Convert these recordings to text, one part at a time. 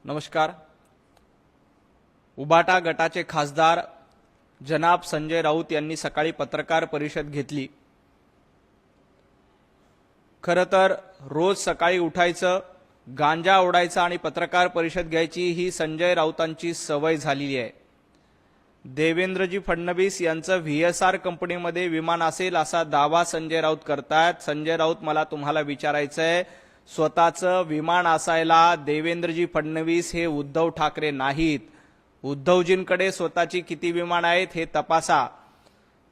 नमस्कार। उबाटा गटाचे खासदार जनाब संजय राऊत यांनी सकाळी पत्रकार परिषद घेतली। खरं तर रोज सकाळी उठायचं, गांजा ओढायचा आणि पत्रकार परिषद घ्यायची ही संजय राऊतांची सवय झालेली आहे। देवेंद्रजी फडणवीस यांचं व्हीएसआर कंपनीमध्ये विमान असेल असा दावा संजय राऊत करतात। संजय राऊत, मला तुम्हाला विचारायचंय, स्वतःचं विमान असायला देवेंद्रजी फडणवीस हे उद्धव ठाकरे नाहीत। उद्धवजींकडे स्वतःची किती विमान आहेत हे तपासा।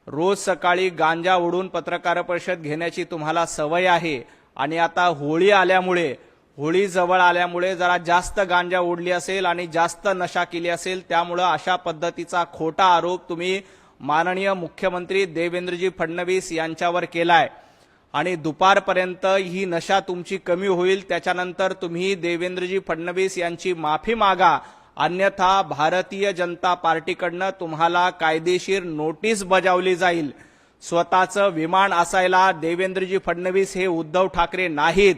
रोज सकाळी गांजा ओढून पत्रकार परिषद घेण्याची तुम्हाला सवय आहे आणि आता होळी जवळ आल्यामुळे जरा जास्त गांजा ओढली असेल आणि जास्त नशा केली असेल, त्यामुळे अशा पद्धतीचा खोटा आरोप तुम्ही माननीय मुख्यमंत्री देवेंद्रजी फडणवीस यांच्यावर केलाय आणि दुपारपर्यंत ही नशा तुमची कमी होईल। त्याच्यानंतर तुम्ही देवेंद्रजी फडणवीस यांची माफी मागा, अन्यथा भारतीय जनता पार्टीकडनं तुम्हाला कायदेशीर नोटीस बजावली जाईल। स्वतःचं विमान असायला देवेंद्रजी फडणवीस हे उद्धव ठाकरे नाहीत।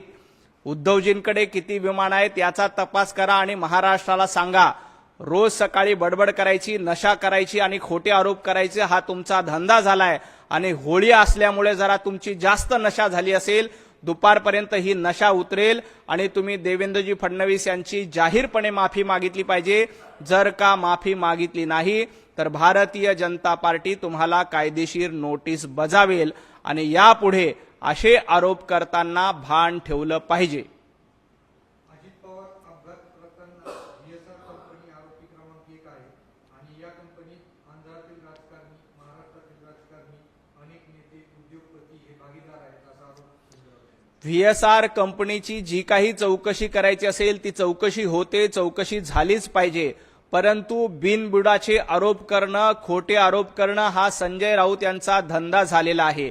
उद्धवजींकडे किती विमान आहेत याचा तपास करा आणि महाराष्ट्राला सांगा। रोज सकाळी बडबड करायची, नशा करायची आणि खोटे आरोप करायचे हा तुमचा धंदा झालाय आणि होळी असल्यामुळे जरा तुमची जास्त नशा झाली असेल। दुपारपर्यंत ही नशा उतरेल आणि तुम्ही देवेंद्रजी फडणवीस यांची जाहीरपणे माफी मागितली पाहिजे। जर का माफी मागितली नाही तर भारतीय जनता पार्टी तुम्हाला कायदेशीर नोटीस बजावेल आणि यापुढे असे आरोप करताना भान ठेवलं पाहिजे। अजित पवार अपघात प्रकरणात व्हीएसआर कंपनी आरोपी क्रमांक 1 आहे आणि या कंपनीत आंध्रातील राजकारणी, महाराष्ट्रातील राजकारणी, अनेक नेते, उद्योगपती हे भागीदार आहेत असा आरोप। व्हीएसआर कंपनीची जी काही चौकशी करायची असेल ती चौकशी होते, चौकशी झालीच पाहिजे, परंतु बिनबुडाचे आरोप करणं, खोटे आरोप करणं हा संजय राऊत यांचा धंदा झालेला आहे।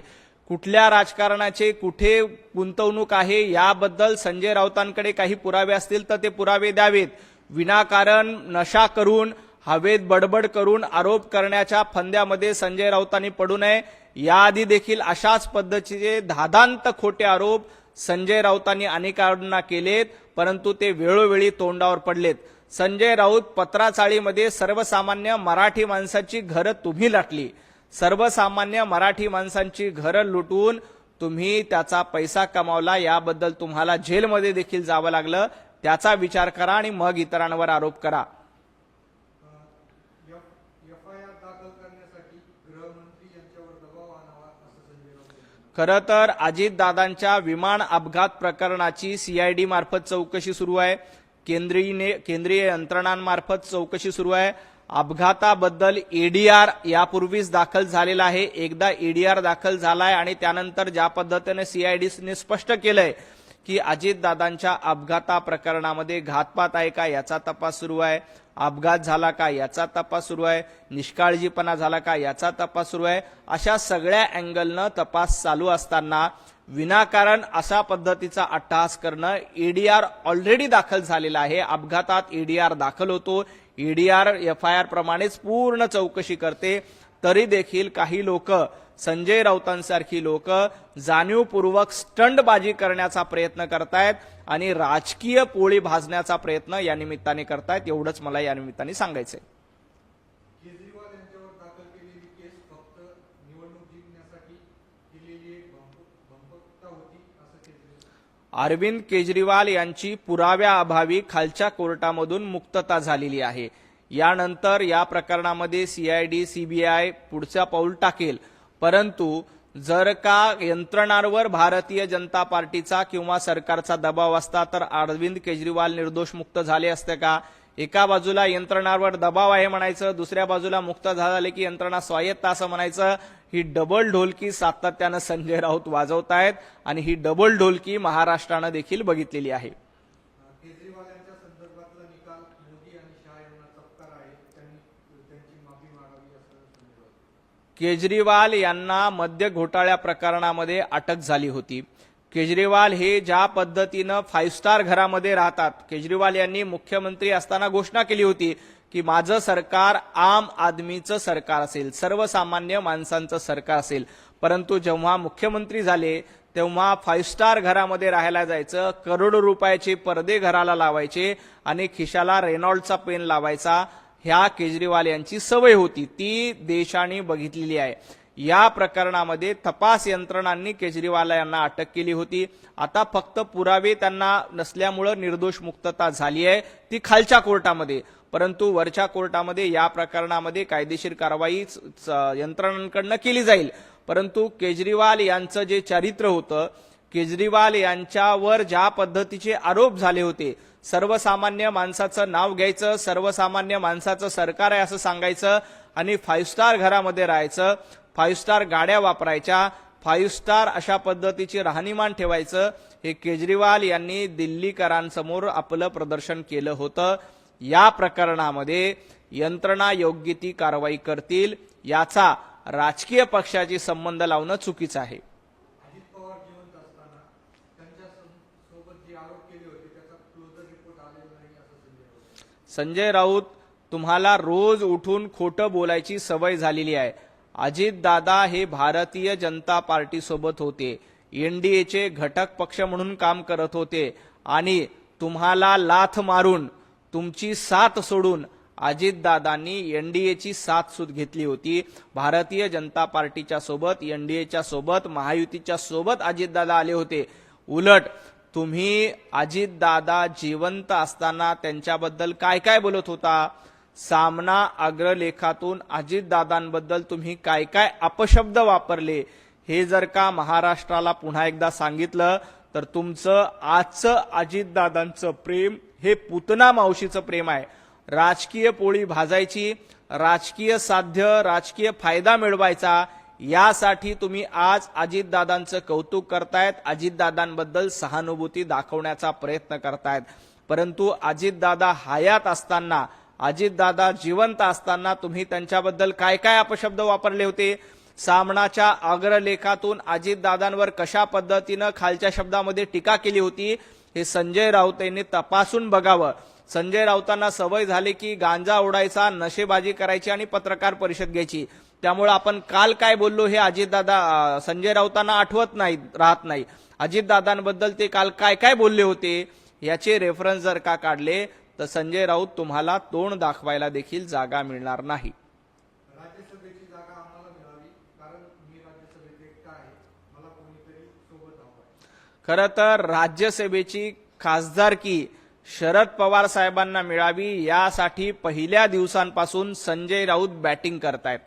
कुठल्या राजकारणाचे कुठे गुंतवणूक आहे याबद्दल संजय राऊतांकडे काही पुरावे असतील तर ते पुरावे द्यावेत। विनाकारण नशा करून, हवेत बडबड करून आरोप करण्याच्या फंद्यामध्ये संजय राऊतांनी पडू नये। याआधी देखील अशाच पद्धतीचे धादांत खोटे आरोप संजय राऊतांनी अनेकांना केलेत, परंतु ते वेळोवेळी तोंडावर पडलेत। संजय राऊत, पत्राचाळीमध्ये सर्वसामान्य मराठी माणसाची घरं तुम्ही लाटली। सर्वसामान्य मराठी माणसांची घरं लुटून तुम्ही त्याचा पैसा कमावला, याबद्दल तुम्हाला जेलमध्ये देखील जावं लागलं। त्याचा विचार करा आणि मग इतरांवर आरोप करा। एफआयआर दाखल करण्यासाठी गृहमंत्री यांच्यावर दबाव आणावा असं संजय राऊत। खरं तर अजितदादांच्या विमान अपघात प्रकरणाची सीआयडी मार्फत चौकशी सुरू आहे, केंद्रीय यंत्रणांमार्फत चौकशी सुरू आहे। अपघाताबद्दल ईडीआर यापूर्वीच दाखल झालेला आहे। एकदा ईडीआर दाखल झालाय आणि त्यानंतर ज्या पद्धतीने सीआयडीने स्पष्ट केलंय की अजितदादांच्या अपघाता प्रकरणामध्ये घातपात आहे का याचा तपास सुरू आहे, अपघात झाला का याचा तपास सुरू आहे, निष्काळजीपणा झाला का याचा तपास सुरू आहे। अशा सगळ्या अँगलनं तपास चालू असताना विनाकारण अशा पद्धतीचा अट्टहास करणं, ईडीआर ऑलरेडी दाखल झालेला आहे। अपघातात ईडीआर दाखल होतो, ईडीआर एफआयआर प्रमाणेच पूर्ण चौकशी करते, तरी देखील काही लोक, संजय राऊतांसारखी लोक जाणीवपूर्वक स्टंटबाजी करण्याचा प्रयत्न करतायत आणि राजकीय पोळी भाजण्याचा प्रयत्न या निमित्ताने करतायत। एवढंच मला या निमित्ताने सांगायचंय। केजरीवाल यांच्यावर दाखल केलेली केस फक्त निवडणूक जिंकण्यासाठी केलेली एक भंपकता होती असं केजरीवाल। अरविंद केजरीवाल यांची पुराव्याअभावी खालच्या कोर्टामधून मुक्तता झालेली आहे। यानंतर या प्रकरणामध्ये सीआयडी, सीबीआय पुढचा पाऊल टाकेल, परंतु जर का यंत्रणांवर भारतीय जनता पार्टीचा किंवा सरकारचा दबाव असता तर अरविंद केजरीवाल निर्दोष मुक्त झाले असते का? एका बाजूला यंत्रणांवर दबाव आहे म्हणायचं, दुसऱ्या बाजूला मुक्त झाले की यंत्रणा स्वायत्त असं म्हणायचं। ही डबल ढोलकी सातत्यानं संजय राऊत वाजवतायत आणि ही डबल ढोलकी महाराष्ट्रानं देखील बघितलेली आहे। केजरीवाल यांच्या संदर्भातला निकाल मोदी आणि शहा यांना चपकार आहे, त्यांची माफी मागावी असं संजय राऊत। केजरीवाल यांना मद्य घोटाळ्या प्रकरणामध्ये अटक झाली होती। केजरीवाल हे ज्या पद्धतीनं 5 स्टार घरामध्ये राहतात, केजरीवाल यांनी मुख्यमंत्री असताना घोषणा केली होती की माझं सरकार आम आदमीचं सरकार असेल, सर्वसामान्य माणसांचं सरकार असेल, परंतु जेव्हा मुख्यमंत्री झाले तेव्हा 5 स्टार घरामध्ये राहायला जायचं, करोडो रुपयाचे पडदे घराला लावायचे आणि खिशाला रेनॉल्डचा पेन लावायचा, ह्या केजरीवाल यांची सवय होती, ती देशाने बघितलेली आहे। या प्रकरणामध्ये तपास यंत्रणांनी केजरीवाल यांना अटक केली होती। आता फक्त पुरावे त्यांना नसल्यामुळे निर्दोष मुक्तता झाली आहे, ती खालच्या कोर्टामध्ये, परंतु वरच्या कोर्टामध्ये या प्रकरणामध्ये कायदेशीर कारवाई यंत्रणांकडून केली जाईल। परंतु केजरीवाल यांचं जे चरित्र होतं, केजरीवाल यांच्यावर ज्या पद्धतीचे आरोप झाले होते, सर्वसामान्य माणसाचं नाव घ्यायचं, सर्वसामान्य माणसाचं सरकार आहे असं सांगायचं आणि 5 स्टार घरामध्ये राहायचं, 5 स्टार गाड्या वापरायच्या, 5 स्टार अशा पद्धतीचे राहणीमान ठेवायचं, हे केजरीवाल यांनी दिल्लीकरांसमोर आपलं प्रदर्शन केलं होतं। या प्रकरणामध्ये यंत्रणा योग्य ती कारवाई करतील, याचा राजकीय पक्षाची संबंध लावणं चुकीचं आहे। अजित पवार जिवंत असताना त्यांच्या सोबत जे आरोप केले होते त्याचा क्लोजर रिपोर्ट आलेला नाही असं संजय राऊत, तुम्हाला रोज उठून खोटं बोलायची सवय झालेली आहे। अजितदादा हे भारतीय जनता पार्टी सोबत होते, एनडीएचे घटक पक्ष म्हणून काम करत होते आणि तुम्हाला लाथ मारून, तुमची साथ सोडून अजितदादांनी एनडीएची साथ सुद्धा घेतली होती। भारतीय जनता पार्टीच्या सोबत, एनडीएच्या सोबत, महायुतीच्या सोबत अजितदादा आले होते। उलट तुम्ही अजितदादा जिवंत असताना त्यांच्याबद्दल काय काय बोलत होता? सामना अग्रलेखातून अजितदादांबद्दल तुम्ही काय काय अपशब्द वापरले, हे जर का महाराष्ट्राला पुन्हा एकदा सांगितलं तर तुमचं आजचं अजितदादांचं प्रेम हे पुतना मावशीचं प्रेम आहे। राजकीय पोळी भाजायची, राजकीय साध्य, राजकीय फायदा मिळवायचा, यासाठी तुम्ही आज अजितदादांचं कौतुक करतायत, अजितदादांबद्दल सहानुभूती दाखवण्याचा प्रयत्न करतायत। परंतु अजितदादा हयात असताना, अजितदादा जिवंत असताना तुम्ही त्यांच्याबद्दल काय काय अपशब्द वापरले होते? सामनाच्या अग्रलेखातून अजितदादांवर कशा पद्धतीनं खालच्या शब्दामध्ये टीका केली होती, हे संजय राऊत यांनी तपासून बघावं। संजय राऊतांना सवय झाली की गांजा उडायचा, नशेबाजी करायची आणि पत्रकार परिषद घ्यायची, त्यामुळे आपण काल काय बोललो हे अजितदादा संजय राऊतांना आठवत नाही, राहत नाही। अजितदादांबद्दल ते काल काय काय बोलले होते याचे रेफरन्स जर का काढले तर संजय राऊत तुम्हाला तोंड दाखवायला देखील जागा मिळणार नाही। राज्यसभेची जागा आम्हाला मिळावी, कारण मी राज्यसभेत एकटा आहे, मला कोणीतरी सोबत हवं। खरं तर राज्यसभेची खासदारकी शरद पवार साहेबांना मिळावी, यासाठी पहिल्या दिवसांपासून संजय राऊत बॅटिंग करतायत।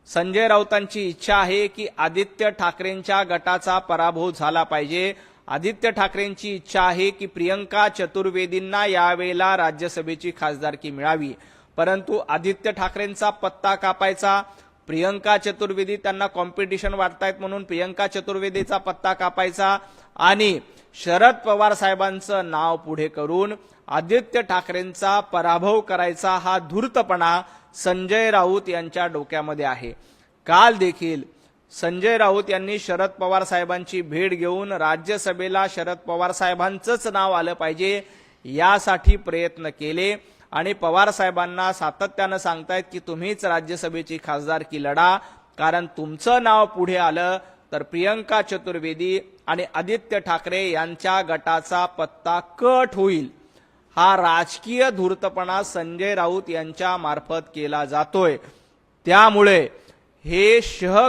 संजय राऊतांची इच्छा आहे की आदित्य ठाकरेंच्या गटाचा पराभव झाला पाहिजे। आदित्य ठाकरेंची इच्छा आहे की प्रियंका चतुर्वेदींना यावेळेला राज्यसभेची खासदारकी मिळावी, परंतु आदित्य ठाकरेंचा पत्ता कापायचा, प्रियंका चतुर्वेदी त्यांना कॉम्पिटिशन वाटतायत म्हणून प्रियंका चतुर्वेदीचा पत्ता कापायचा आणि शरद पवार साहेबांचं नाव पुढे करून आदित्य ठाकरेंचा पराभव करायचा, हा धूर्तपणा संजय राऊत यांच्या डोक्यामध्ये आहे। काल देखील संजय राऊत यांनी शरद पवार साहेबांची भेट घेऊन राज्यसभेला शरद पवार साहेबांचंच नाव आलं पाहिजे यासाठी प्रयत्न केले आणि पवार साहेबांना सातत्यानं सांगतायत की तुम्हीच राज्यसभेची खासदारकी लढा, कारण तुमचं नाव पुढे आलं तर प्रियंका चतुर्वेदी आणि आदित्य ठाकरे यांच्या गटाचा पत्ता कट होईल। हा राजकीय धूर्तपणा संजय राऊत यांच्या मार्फत केला जातोय, त्यामुळे हे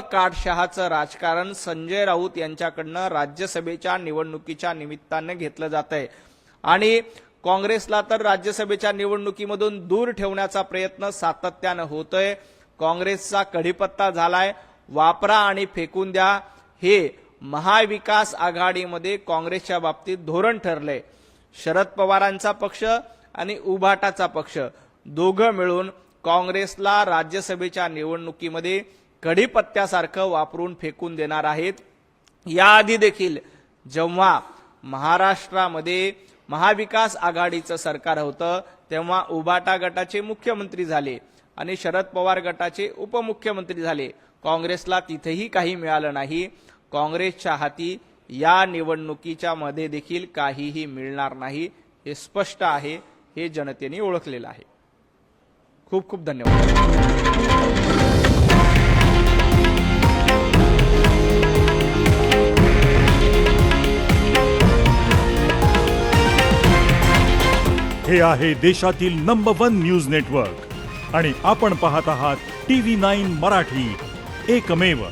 काटशहाचं राजकारण संजय राऊत यांच्याकडनं राज्यसभेच्या निवडणुकीच्या निमित्तानं घेतलं जातंय आणि काँग्रेसला तर राज्यसभेच्या निवडणुकीमधून दूर ठेवण्याचा प्रयत्न सातत्यानं होतोय। काँग्रेसचा कढीपत्ता झालाय, वापरा आणि फेकून द्या, हे महाविकास आघाडीमध्ये काँग्रेसच्या बाबतीत धोरण ठरलंय। शरद पवारांचा पक्ष आणि उभाटाचा पक्ष दोघं मिळून काँग्रेसला राज्यसभेच्या निवडणुकीमध्ये कढीपत्त्यासारखं वापरून फेकून देणार आहेत। याआधी देखील जेव्हा महाराष्ट्रामध्ये महाविकास आघाडीचं सरकार होतं तेव्हा उभाटा गटाचे मुख्यमंत्री झाले आणि शरद पवार गटाचे उपमुख्यमंत्री झाले। काँग्रेसला तिथेही काही मिळालं नाही। काँग्रेसच्या हाती या निवडणुकीच्या मध्ये देखील काहीही मिळणार नाही, हे स्पष्ट आहे, हे जनतेने ओळखलेलं आहे। खूप खूप धन्यवाद। हे आहे देशातील नंबर 1 न्यूज नेटवर्क आणि आपण पाहत आहात TV9 मराठी, एकमेव.